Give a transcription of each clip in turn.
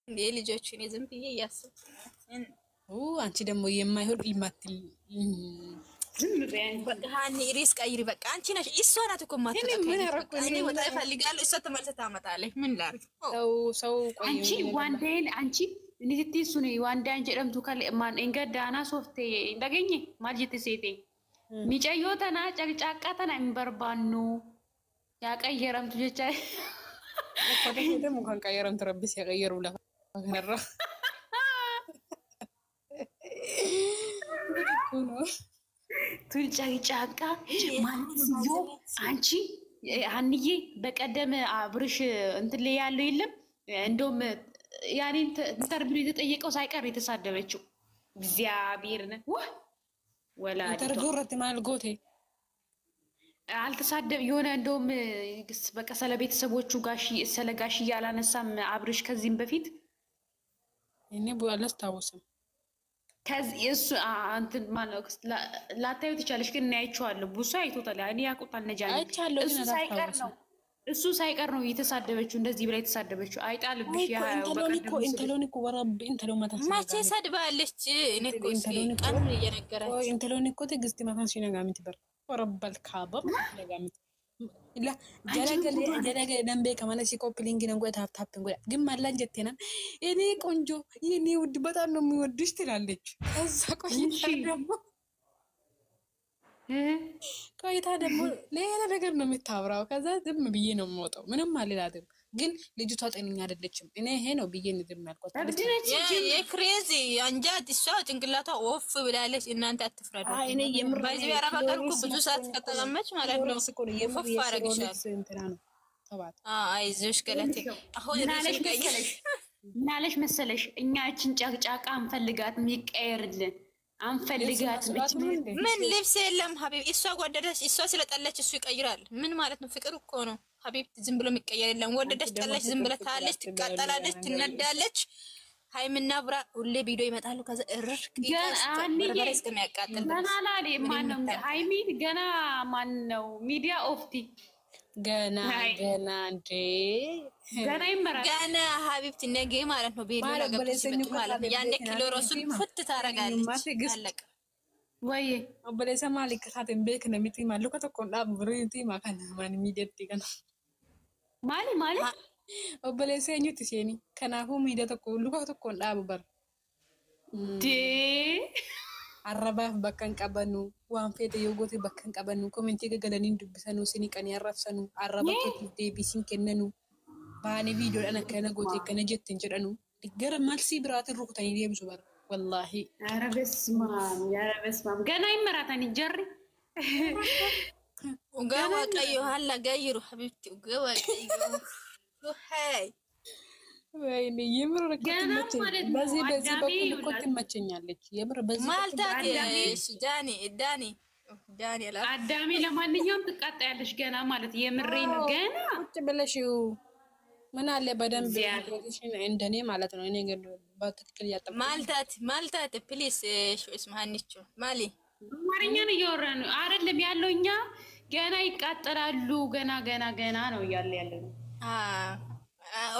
እንዴ ልጆቹን ዝም ብዬ እያሰብኩ አንቺ ደግሞ የማይሆን ይማትል ዝም በያን በቃ ሪስ ቀይሪ በቃ አንቺ ነሽ እሷ ናት እኮ ማትተከኝ እኔ ወጣ ይፈልጋል እሷ ተመልሰ ታመጣለች ምን ላድርግ ሰው ቆይ አንቺ ዋንዴን አንቺ ንግቲ ሱኒ ዋንዴ አንቺ ደምቱ ካለ ማን እንገዳና ሶፍቴ እንደገኘ ማልጅት ሴቴ ሚጨዮ ተና ጨቅጫቃ ተና እንበርባኑ ያቀየረም ትጆቻ እኮ ደግሞ ካን ቀየረም ተረብስ ያቀየሩ ለፈራ ቱልጫጫቃ ማለት ነው አንቺ አንዬ በቀደም አብርሽ እንትን ላይ ያለው የለም እንደውም ያኔ ኢንተርቪው የተጠየቀው ሳይቀር የተሳደበችው እግዚአብሔርን ወላ ኢንተርቪው ማልጎቴ አልተሳደብ የሆነ እንደውም በቃ ስለ ቤተሰቦቹ ስለ ጋሽ ያላነሳም አብርሽ ከዚህም በፊት እኔ ባላስታውስም ከዚህ እሱ እንትን ማነው ላታዩ ትቻለሽ ግን እናያቸዋለሁ ብዙ አይቶታል እኔ ያውቁታል ነጃኒ እሱ ሳይቀር ነው የተሳደበችው እንደዚህ ብላ የተሳደበችው አይጣልብሽ ያ ኢንተሎኒኮ ወራብ ኢንተሎማታ ማቼ ሰድባለች እኔ እኮ ቀን እየነገራች ኢንተሎኒኮ ትግስት ማታን ሲነጋምት በር ወረበል ካበብ ነጋምት ላ ጀለገ ደንቤ ከማለ ሲኮፕሊንግ ነው ታፕ እንጎዳ ግን ማላን ጀተና እኔ ቆንጆ የኔ ውድ በጣም ነው የሚወድሽ ትላለች ከዛ ቆይታ ደግሞ ሌላ ነገር ነው የምታወራው ከዛ ዝም ብዬ ነው የምወጣው ምንም አልላትም ግን ልጅቷ ጤነኛ አይደለችም እኔ ይሄ ነው ብዬ ንድም ያልኳት የክሬዚ አንጃት እሷ ጭንቅላቷ ኦፍ ብላለች እናንተ አትፍረዱ እኔ የምር ባይዚ ያራባቀርኩ ብዙ ሰዓት ከተቀመጥሽ ማለት ነው ኦፍ አረግሻል እንትና ነው ተባት አይዞሽ ገለቴ አሁን ምናለሽ መሰለሽ እኛችን ጫቅጫቃ አንፈልጋት የሚቀየርልን አንፈልጋት ምን ልብስ የለም ሀቢብ እሷ ወደደች እሷ ስለጠለች እሱ ይቀይራል ምን ማለት ነው ፍቅር እኮ ነው ሀቢብ ዝም ብሎ የሚቀየር የለም ወደደች ጠለች ዝም ብለ ታለች ትቃጠላለች ትነዳለች ሃይምና ብራ ሁሌ ቪዲዮ ይመጣሉ ከዛ እርር በርበሬ እስከሚያቃጥል ገና ላሊ ማን ነው ሃይሚ ገና ማን ነው ሚዲያ ኦፍቲ ገና እንዴ ገና ይመራል ገና ሀቢብቲ ነገ ማለት ነው ቤሎ ለገብተሽ ማለት ነው ያንደ ኪሎ ሮሱን ፍት ታረጋለች አለቀ ወይ ኦበለሰ ማሊክ ካተን ቤክ ነሚቲ ማሉ ከተቆንዳ ብሪንቲ ማካና ማን ሚዲያቲ ገና ማሊ ኦበለሰ ኙት ሲኒ ከናሁ ሚዲያ ተቆ ሉካ ተቆንዳ በር ዲ arraba bakkan qabanu waan fete yogoti bakkan qabanu commenti gagalani dubbisanu sini kan yarrafsanu arraba tokko deebisin kennanu baani video dana kana gote kana jetten jedhanu digara malsi biraatin rukutani deebisu bar wallahi ya rabesmam gana imaratani jarri ugawa qayo halla gayru habibti ugawa qayo hay ወይኔ የምር ረከት በዚህ በኩል እኮ ትመቸኛለች የምር በዚህ ማልታት ዳኒ አዳሚ ለማንኛውም ትቃጣያለሽ ገና ማለት የምሬ ነው ገና ቁጭ ብለሽው ምን አለ በደንብ ፕሮቴክሽን እንደኔ ማለት ነው እኔ ግን በትክክል ያጠፋ ማልታት ፕሊስ እስማንቹ ማሊ አማርኛ ነው እያወራን ነው አይደለም ያለው እኛ ገና ይቃጠላሉ ገና ነው ያለው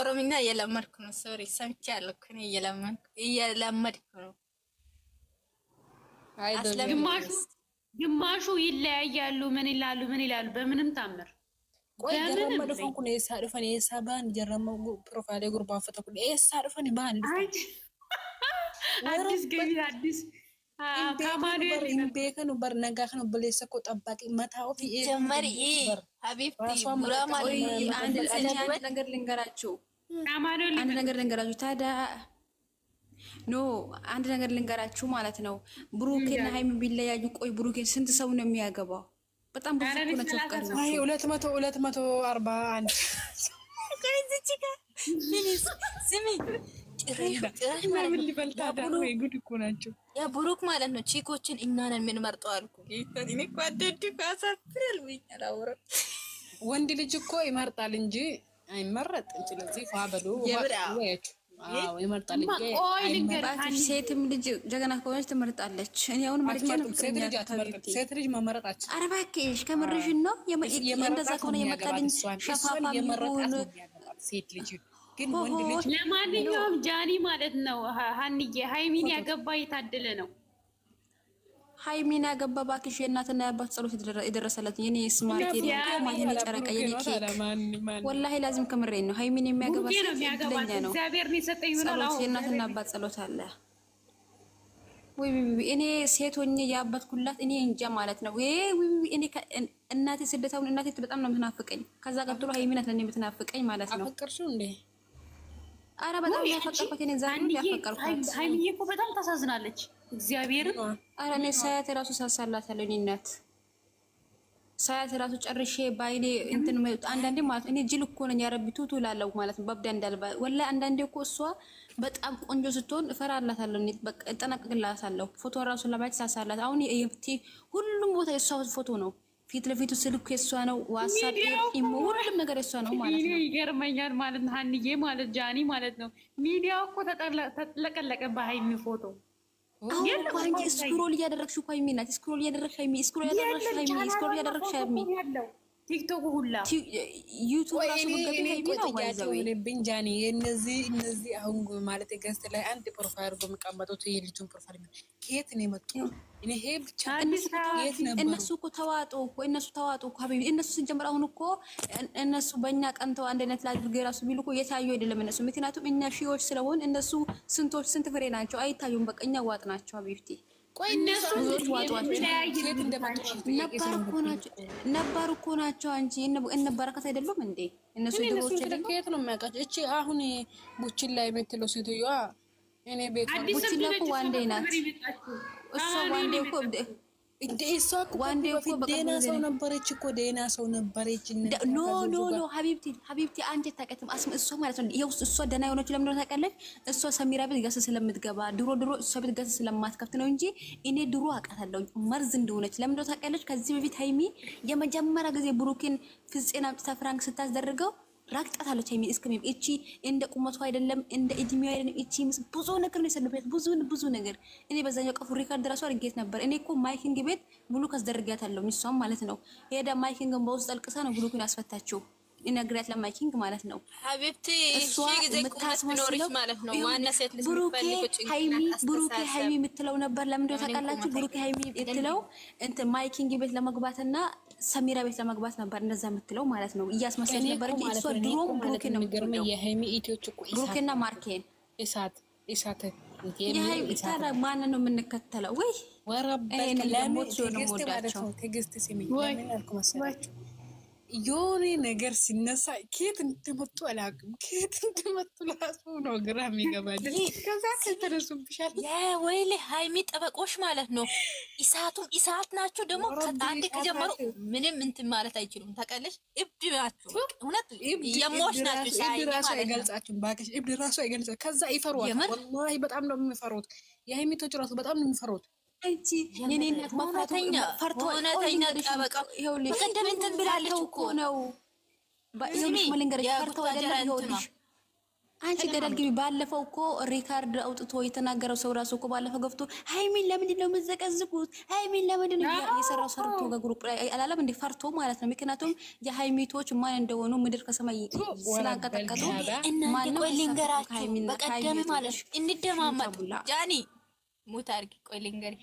ኦሮምኛ እየለመድኩ ነው ሶሪ ሰምቻለሁ እኔ እየለመድኩ ነው ግማሹ ይለያያሉ ምን ይላሉ በምንም ታምር ቆይ ገረመደፈን ኩን የሳድፈን የሳባን ጀረመው ፕሮፋይል ጉርባን ፈተኩ የሳድፈን ባን አዲስ ካማኑኤል ቤከኑ በርነጋ ከኑ በለሰኮ ጠባቂ መታው ጀመሪ ሀቢብቲ ብራማ አንድ ነገር ልንገራችሁ ካማኑኤል አንድ ነገር ልንገራችሁ ታዲያ ኖ አንድ ነገር ልንገራችሁ ማለት ነው ብሩክና ሃይሚ ቢለያዩ ቆይ ብሩክን ስንት ሰው ነው የሚያገባው በጣም ብዙ ነው ተፈቀረ አይ 241 ከዚህ ጋር ፕሊዝ ስሚ ምን ሊበልታ ዳሩ ጉድ እኮ ናቸው ያ ብሩክ ማለት ነው ቺኮችን እኛን ምን መርጠው አልኩ ጌታን እኔ እኮ አደድ ካሳፍራል ወይኛላውራ ወንድ ልጅ እኮ ይመርጣል እንጂ አይመረጥም ስለዚህ ፋበሉ ወያችሁ አዎ ይመርጣል እንጂ አይመረጥም ሴትም ልጅ ጀገና ከሆነች ትመርጣለች እኔ አሁን ማለት ነው ሴት ልጅ መመረጣች አረባከሽ ከመረሽን ነው እንደዛ ከሆነ የመጣልኝ ሸፋፋ የሚሆን ሴት ልጅ ግን ወንድ ልጅ ለማንኛውም ጃኒ ማለት ነው ሀንዬ ሃይሚን ያገባ የታደለ ነው። ሃይሚን ያገባ ባክሽ የእናትና የአባት ጸሎት የደረሰለት የኔ ስማርት የኔ ጨረቃ የኔ ኬክ ወላሂ ላዚም ከምሬን ነው። ሃይሚን የሚያገባ ስለኛ ነው። እግዚአብሔር ነው የሰጠኝ ብሏል። ጸሎት የእናትና አባት ጸሎት አለ ወይ እኔ ሴት ሆኜ ያበትኩላት እኔ እንጃ ማለት ነው። ወይ እኔ እናቴ ስደታውን እናቴ በጣም ነው የምትናፍቀኝ። ከዛ ቀጥሎ ሃይሚ ናት ለኔ የምትናፍቀኝ ማለት ነው። አፈቀርሽው እንዴ? አረ በጣም ያፈቀርኩት እኔ ዛሬ ያፈቀርኩት። ሃይሚ እኮ በጣም ታሳዝናለች። እግዚአብሔር አረ እኔ ሳያት ራሱ ሳሳላታለሁ። እኔ እናት ሳያት ራሱ ጨርሼ ባይኔ እንትን አንዳንዴ ማለት እኔ ጅል እኮ ነኝ ያረቢ ቱቱ ላለው ማለት ነው። በብዳ እንዳልባ ወላሂ አንዳንዴ እኮ እሷ በጣም ቆንጆ ስትሆን እፈራላታለሁ። እኔ በቃ እጠነቀቅላታለሁ። ፎቶ ራሱ ለማየት ሳሳላት አሁን ሁሉም ቦታ የሷ ፎቶ ነው። ፊት ለፊቱ ስልኩ የሷ ነው። ዋትስአፕ ኢሞ ሁሉም ነገር የሷ ነው ማለት ነው። ይገርመኛል ማለት ነው። ሀንዬ ማለት ጃኒ ማለት ነው። ሚዲያው እኮ ተጥለቀለቀ በሃይሚ ፎቶ። አንቺ ስክሮል እያደረግሽ እኮ ሃይሚ ናት። ስክሮል እያደረግሽ ሃይሚ ስክሮል እያደረግሽ ሃይሚ ቲክቶክ ሁላ ዩቲዩብ ራሱ ገብ ሃይሚ ነው ባይዘው ቢንጃኒ እነዚህ አሁን ማለት ገስት ላይ አንድ ፕሮፋይል አድርጎ የሚቀመጡት የልጁን ፕሮፋይል ከየት ነው የመጡ? እኔ ይሄ ብቻ እነሱ እኮ ተዋጡ እኮ ሀቢቢ እነሱ ሲጀምር አሁን እኮ እነሱ በእኛ ቀንተው አንድ አይነት ላድርገው ራሱ ቢሉ እኮ የታዩ አይደለም እነሱ። ምክንያቱም እኛ ሺዎች ስለሆን እነሱ ስንት ፍሬ ናቸው አይታዩም። በቃ እኛ ዋጥ ናቸው ሀቢብቲ። ቆይ እነሱ ነባር እኮ ናቸው እንጂ እነ በረከት አይደሉም እንዴ? እነሱ ድሮች ከየት ነው የሚያውቃቸው? እቺ አሁን ቡችን ላይ የምትለው ሴትዮዋ እኔ ቤት ቡችን ላይ እኮ ዋንዴ ናት እሷ ዋንዴ እኮ እንደ እሷ እኮ ደህና ሰው ነበረች እኮ ደህና ሰው ነበረች። ኖ ሀቢብቲ አንቺ ታውቂያትም እሷ ማለት ነው። ይኸው እሷ ደህና የሆነችው ለምንድን ነው ታውቂያለሽ? እሷ ሰሚራ ቤት ገስ ስለምትገባ ድሮ እሷ ቤት ገስ ስለማትከፍት ነው እንጂ እኔ ድሮ አውቃታለሁ መርዝ እንደሆነች። ለምንድን ነው ታውቂያለሽ? ከዚህ በፊት ሃይሚ የመጀመሪያ ጊዜ ብሩክን ፍፄን አምጥታ ፍራንክ ስታስደርገው ራቅጣታለች። ሃይሚ እስከሚም እቺ እንደ ቁመቷ አይደለም እንደ እድሜዋ አይደለም። እቺ ብዙ ነገር ነው የሰለበት ብዙ ነገር። እኔ በዛኛው ቀፉ ሪካርድ ራሱ አድርጌት ነበር። እኔ እኮ ማይኪንግ ቤት ሙሉ ካስደርጋታለሁ እሷም ማለት ነው። ሄዳ ማይኪንግን በውስጥ አልቅሳ ነው ብሩክን ያስፈታችው። ይነግራት ለማይኪንግ ማለት ነው። ሀቢብቲ እሺ ጊዜ ቁመት ቢኖርሽ ማለት ነው ማና ሴት ልጅ ብሩኬ ሃይሚ የምትለው ነበር። ለምን እንደው ታውቃላችሁ? ብሩኬ ሃይሚ የምትለው እንትን ማይኪንግ ቤት ለመግባትና ሰሚራ ቤት ለመግባት ነበር እንደዛ የምትለው ማለት ነው። እያስመሰለ ነበር እንጂ እሷ ድሮም ብሩኬ ነው የምትገርመው። የሃይሚ ኢትዮች እኮ ብሩኬና ማርኬን እሳት የሃይሚ ታዲያ ማንን ነው የምንከተለው? ወይ ወረበል ለሞት ነው ወዳቸው ትግስት ሲሚ ለምን አልኩ መሰላችሁ? የሆነ ነገር ሲነሳ ከየት እንደመጡ አላውቅም። ከየት እንደመጡ ራሱ ነው ግራ የሚገባኝ። ከዛ ከተረሱብሻል ወይሌ ሃይሚ ጠበቆች ማለት ነው። ኢሳት ናቸው ደግሞ ከአንዴ ከጀመሩ ምንም እንትን ማለት አይችሉም። ታውቃለች እብድ ናቸው። እውነት የሞሽ ናቸው። እብድ ራሱ አይገልጻችሁም ባክሽ። እብድ ራሱ አይገልጻችሁም። ከዛ ይፈሯል። ወላሂ በጣም ነው የሚፈሩት። የሃይሚቶች ራሱ በጣም ነው የሚፈሩት። እንጂ የኔነት ማፍራተኛ እውነተኛ ጠበቃ ይኸውልሽ በቀደም እንትን ብላለች እኮ ነው ይኸውልሽ መለንገረች ፈርተው አይደለም። ይኸውልሽ አንቺ ገደል ግቢ። ባለፈው እኮ ሪካርድ አውጥቶ የተናገረው ሰው ራሱ እኮ ባለፈው ገብቶ ሃይሚን ለምንድን ነው የምትዘቀዝቁት? ሃይሚን ለምንድን ነው የሰራው ሰርቶ ከግሩፕ ላይ አላለም እንዴ? ፈርቶ ማለት ነው። ምክንያቱም የሃይሚቶች ማን እንደሆኑ ምድር ከሰማይ ስላንቀጠቀጡ ማን ነው ሊንገራችሁ? በቀደም ማለት እንደማመጥ ጃኒ ሙት አድርጊ። ቆይ ልንገርሽ፣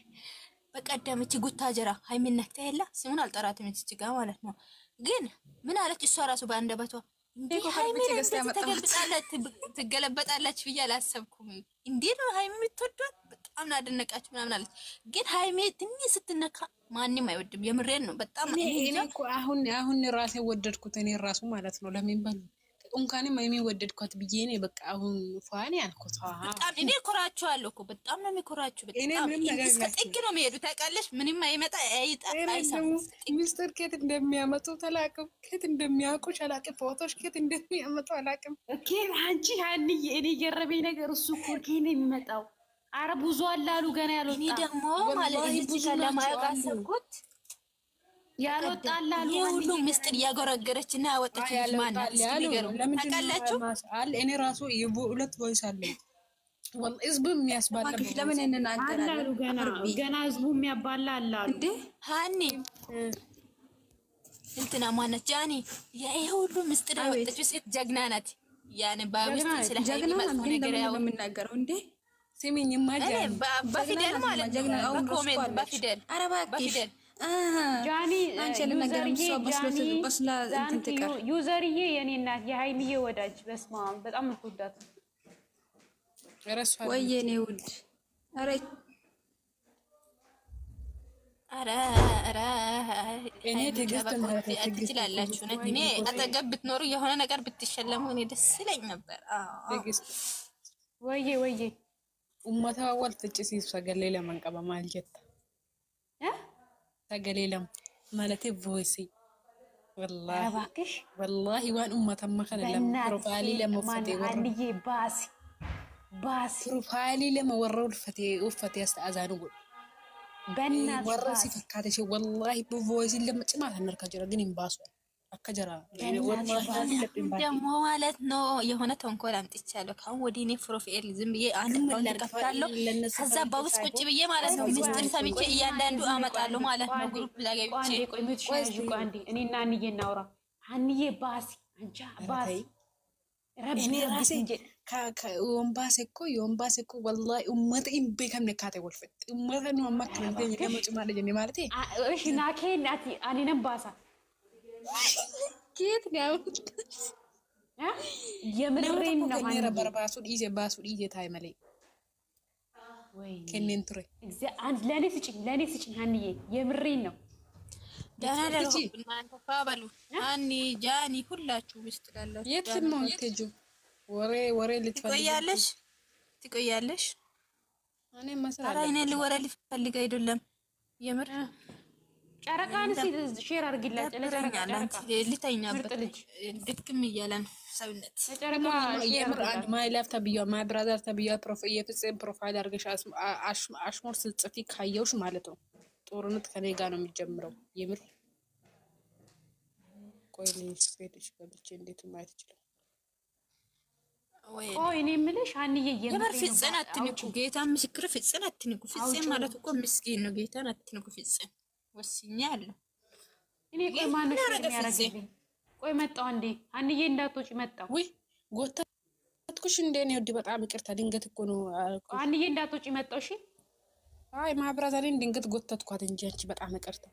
በቀደም እቺ ጉታጀራ ሃይሚን ነክታ የለ ስሙን አልጠራትም እቺ ጋር ማለት ነው። ግን ምን አለች እሷ ራሱ በአንደበቷ እንዴ ሃይሚን ትገለበጣለች ብዬ አላሰብኩም። እንዴ ነው ሃይሚ የምትወዷት በጣም ናደነቃችሁ ምናምን አለች። ግን ሃይሚ ትንሽ ስትነካ ማንንም አይወድም። የምሬን ነው። በጣም እኔ እኮ አሁን ራሴ ወደድኩት እኔ ራሱ ማለት ነው። ለምን ባል እንኳንም የሚወደድኳት ብዬ ነው በቃ አሁን ፋኒ አልኩት። በጣም እኔ ኮራቸዋለሁ እኮ በጣም ነው የሚኮራቸው። በጣም እስከ ጥግ ነው የሚሄዱ ታውቃለሽ። ምንም አይመጣ አይጣጣይሳም። ሚስጥር ከየት እንደሚያመጡ አላውቅም። ከየት እንደሚያውቁሽ አላውቅም። ፎቶሽ ከየት እንደሚያመጡ አላውቅም። ኦኬ አንቺ ሃንዬ እኔ የገረመኝ ነገር እሱ እኮ ከየት ነው የሚመጣው? አረ ብዙ አላሉ ገና ያልወጣ እኔ ደግሞ ማለት እዚህ ጋር ለማያውቅ አሰብኩት ያልወጣላሉ ሁሉ ምስጢር ያጎረገረች እና ያወጣች ልጅ ማን ናት? ታውቃላችሁ? እኔ ራሱ ሁለት ቮይስ አለ ወል ህዝብ የሚያስባላ ለምን እንናገራለን? ገና ህዝቡ የሚያባላ አላሉ እንዴ ሃኒ እንትና ማነች ጃኒ ይሄ ሁሉ ምስጢር ያወጣች ሴት ጀግና ናት። ያኔ ባውስጥ ስለ ሃይሚ መጥፎ ነገር ያው የምናገረው እንዴ ሲሚኝማ ጃኒ በፊደል ማለት ነው። በኮሜንት በፊደል በፊደል ጃኒ ዩዘርዬ የኔ እናት የሃይሚዬ ወዳጅ በስማ በጣም ምትወዳት ወይ የኔ ውድ ኧረ እኔ ትዕግስት ማለት ትችላላችሁ። እኔ አጠገብ ብትኖሩ የሆነ ነገር ብትሸለሙ እኔ ደስ ይለኝ ነበር። ትዕግስት ወዬ ኡመታ ወል ፍጭሲ ሰገሌ ለማንቀባ ማልጀት ሰገሌ ለም ማለት ቮይስ ወላሂ ዋን ኡመታ ማከነ ለም ፕሮፋይሊ ለመፈቴ አንዬ ባሲ ፕሮፋይሊ ለመወረው ፈቴ ወፈቴ አስተአዛኑ በእናት ወረሲ ፈካተሽ ወላሂ በቮይስ ለምጭማት ነርከ ጀራ ግን ይባሱ አከጀራ ደግሞ ማለት ነው የሆነ ተንኮል አምጥቻለሁ። ካሁን ወዲህ እኔ ፕሮፋይል ዝም ብዬ አንድ ፕሮፋይል ከፍታለሁ። ከዛ በውስጥ ቁጭ ብዬ ማለት ነው ሚስጥር ሰምቼ እያንዳንዱ አመጣለሁ ማለት ነው። ግሩፕ ላይ ገብቼ አንዴ እኔና አንዬ እናውራ። አንዬ ባሲ አንቻ ባሲ እኔ ራሴ የወንባሴ እኮ ወላሂ ኡመት ኢምቤከም ነካተ ወልፈት ኡመት ነው ማከለ ለመጭ ማለት ነው ማለት እሺ ናኬ ናቲ አኒነም ባሳ ኬት ነው የምሬን ነው አንዴ በርባሱ ዲዜ ታይ መለ ወይ ከነን ትሬ አንድ ለኔ ስጭኝ አንዬ የምሬን ነው ዳና እናንተ ባባሉ አኒ ጃኒ ሁላችሁ ውስጥ ላላችሁ የት ነው ተጁ ወሬ ትቆያለሽ እኔ መስራ አራ እኔ ልወራ ልፈልግ አይደለም የምር ጨረቃን ሼር አርግላጭ ለጨረቃ ልተኛበት ድክም እያለን ሰውነት ጨረቃ የምር አንድ ማይ ላፍ ተብያ ማይ ብራዘር ተብያ ፕሮፋይል አርገሽ አሽሞር ስጽፊ ካየውሽ ማለት ነው ጦርነት ከኔ ጋር ነው የሚጀምረው የምር ቆይ ስፔድሽ ገብቼ እንዴት ማየት ይችላል ቆይ እኔ የምልሽ አንዬ የምር ፍጽን አትንኩ ጌታ ምስክር ፍጽን አትንኩ ፍጽን ማለት እኮ ምስኪን ነው ጌታን አትንኩ ፍጽን ወስኛለሁ እኔ ቆይ ማነው የሚያረጋግልኝ ቆይ መጣው አንዴ አንዬ እንዳትወጪ መጣው ወይ ጎታትኩሽ እንደኔ ወዲ በጣም ይቅርታ ድንገት እኮ ነው አንዬ እንዳትወጪ መጣው እሺ አይ ማብራዛኔን ድንገት ጎተትኳት እንጂ አንቺ በጣም ይቅርታ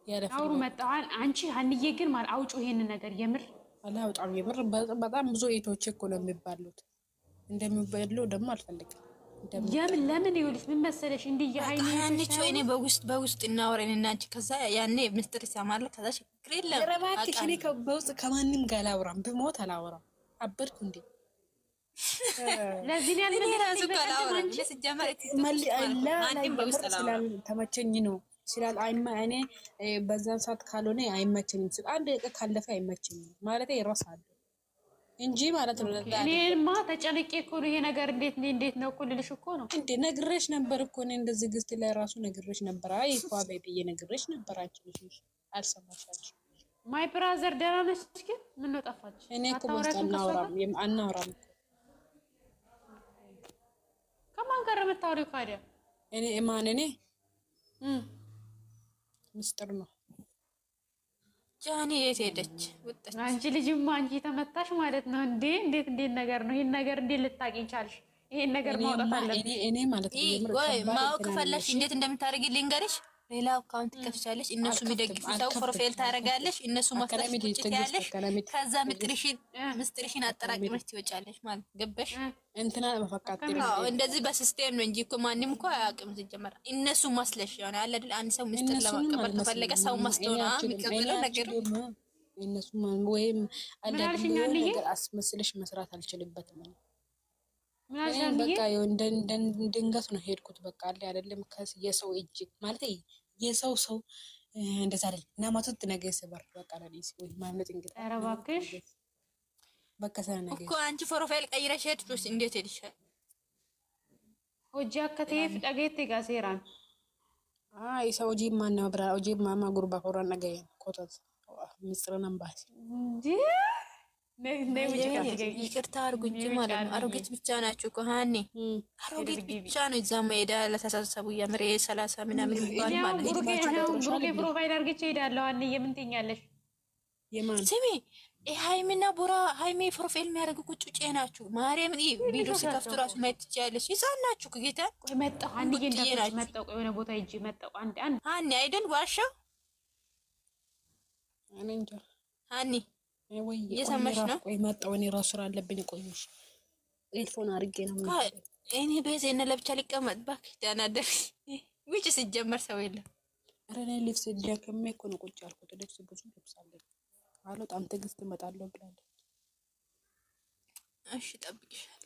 ያለፈ አውሩ መጣው አንቺ አንዬ ግን ማለት አውጪ ይሄን ነገር የምር አላውጣም የምር በጣም ብዙ ኤቶች እኮ ነው የሚባሉት እንደሚባሉ ደግሞ አልፈልግም ለምን ይኸውልሽ ምን መሰለሽ እንዲህ የሃይኒ አንቺ እኔ በውስጥ እናወራን አንቺ ከዛ ያኔ ምስጥር ይሰማል ከዛ ችግር የለም ረባክሽ እኔ በውስጥ ከማንም ጋር አላወራም ብሞት አላወራም አበድኩ እንዴ ለዚህ ነው ያልመለስ ራሱ ካላወራም ለስጀመር ማንም በውስጥ ስላል ተመቸኝ ነው ስላል አይማ እኔ በዛን ሰዓት ካልሆነ አይመቸኝም ስል አንድ ካለፈ አይመቸኝም ማለት ይረሳል እንጂ ማለት ነው እኔማ ተጨነቄ እኮ ነው ይሄ ነገር እንዴት ነው እኮ ልልሽ እኮ ነው እንዴ ነግሬሽ ነበር እኮ እኔ እንደዚህ ግስት ላይ ራሱ ነግሬሽ ነበር አይ እኮ አበብዬ ነግሬሽ ነበር አንቺ ልጅ አልሰማሻለሽ ማይ ብራዘር ደህና ነሽ ግን ምን ነው ጠፋች እኔ እኮ በውስጥ አናወራም ከማን ጋር የምታወሪው ካዲያ እኔ ማን እኔ ምስጥር ነው ጃኒ የት ሄደች ወጣች አንቺ ልጅማ አንቺ ተመታሽ ማለት ነው እንዴ እንዴት ነገር ነው ይሄን ነገር እንዴት ልታቂኝ ቻልሽ ይሄን ነገር ማውጣት አለብኝ እኔ ማለት ነው ወይ ማውቅ ፈለሽ እንዴት እንደምታረጊ ልንገርሽ ሌላ አካውንት ከፍቻለሽ እነሱ የሚደግፉ ሰው ፕሮፋይል ታረጋለሽ እነሱ ማስተካከል ትችያለሽ ከዛ ምስጥርሽን አጠራቅመሽ ትወጫለሽ ማለት ገበሽ እንትና በፈቃድ እንደዚህ በሲስተም ነው እንጂ እኮ ማንንም እኮ አያውቅም ሲጀመር እነሱ ማስለሽ ያው አለ አይደል አንድ ሰው ምስጥር ለማቀበል ተፈለገ ሰው ማስተውና የሚቀበለው ነገር እነሱ ወይም አንዳንድ ነገር አስመስለሽ መስራት አልችልበትም በቃ ድንገት ነው ሄድኩት በቃ አለ አይደለም የሰው እጅ ማለት የሰው እንደዛ አይደል እና ማጥት ነገር ሰበር በቃ ለሊስ ወይ ማለት እንግዲህ ኧረ እባክሽ በቃ ሰነገ እኮ አንቺ ፕሮፋይል ቀይረሽ ሄድኩስ እንዴት ሄድሻል ወጃ ከተፍ ዳገት ጋሴራን አይ ሰው ጂማ ነው ብራ ጂማ ጉርባ ኮራን ነገ ኮታት ምስጥረን አምባሲ ይቅርታ አርጉኝ ማለት ነው አሮጊት ብቻ ናችሁ እኮ ሃኒ አሮጊት ብቻ ነው እዛ ሜዳ ለተሳሰቡ የምሬ 30 ምናምን ይባል ማለት ነው ብሩኬ ፕሮፋይል አርግቼ ሄዳለሁ አንዬ ምን ትኛለሽ ስሚ ሃይሚና ቡራ ሃይሚ ፕሮፋይል የሚያደርጉ ቁጭ ናችሁ። ማርያም ቪዲዮ ሲከፍቱ ራሱ ማየት ትችያለሽ። ይሳል ናችሁ ጌታ መጣሁ አንድ ጌንዳች መጣሁ የሆነ ቦታ ሂጂ መጣሁ አንድ ሃኒ አይደል ዋሻው እኔ እንጃ ሃኒ ወይ እየሰማሽ ነው? ቆይ መጣሁ እኔ ራሱ ስራ አለብኝ። ቆይሽ ኤልፎን አድርጌ ነው እኔ በዜና ለብቻ ሊቀመጥ ባክ ዳናደር ውጭ ሲጀመር ሰው የለም። ኧረ እኔ ልብስ ደከመኝ እኮ ነው ቁጭ ያልኩት። ልብስ ብዙ ልብስ አለኝ አልወጣም ትዕግስት እመጣለሁ ብላለች። እሺ ጠብቅሻለሁ።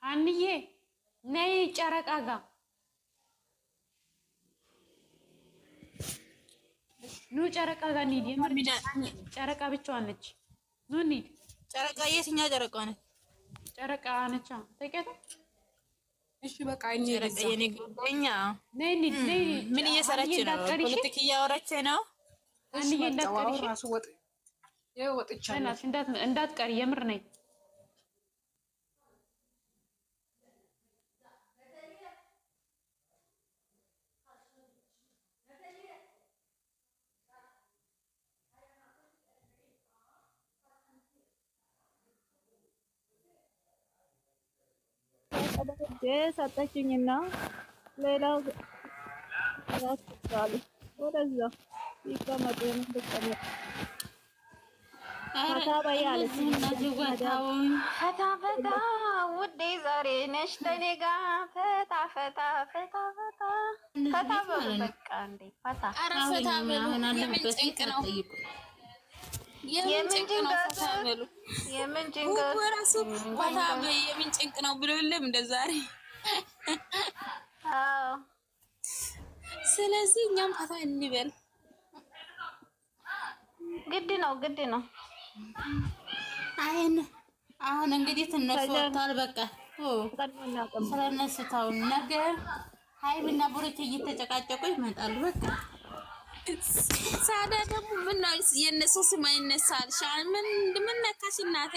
አንዬ ነይ ጨረቃ ጋር ኑ ጨረቃ ጋር እንሂድ። የምር ጨረቃ ብቻዋን ነች። ኑ እንሂድ። ጨረቃ የትኛው ጨረቃ ነች? ጨረቃ ነች ተቀጣ። እሺ በቃ እንሂድ። ጨረቃ የኔ ጓደኛ ነይ እንሂድ። ነይ ምን እየሰራች ነው? ፖለቲካ እያወራች ነው። አንዬ እንዳትቀሪሽ ራሱ ወጥ ወጥቻለሁ። እንዳትቀሪ የምር ነይ። ሰጠችኝና ሌላው ያስጣሉ ወደዛ ይቀመጡ እንድትቀመጥ ፈታ በያለች ፈታ ፈታ ውዴ ዛሬ ነሽ ከኔ ጋር ፈታ ፈታ ፈታ ፈታ ፈታ በሉ በቃ እንዴ ፈታ ፈታ ምን አለበት ነው የምን ጭንቀት ወራሱ ፈታ የምን ጭንቅ ነው ብሎ የለም እንደዛሬ። አዎ ስለዚህ እኛም ፈታ እንበል። ግድ ነው። አሁን እንግዲህ ትነሱ ወጣል በቃ ስለነሱ ታው ነገ ሃይሚና ብሩክ እየተጨቃጨቁ ይመጣሉ በቃ። ሳዳ ደግሞ ምን ነው የነሱ ስም አይነሳል ሻል ምን ነካሽ እናቴ?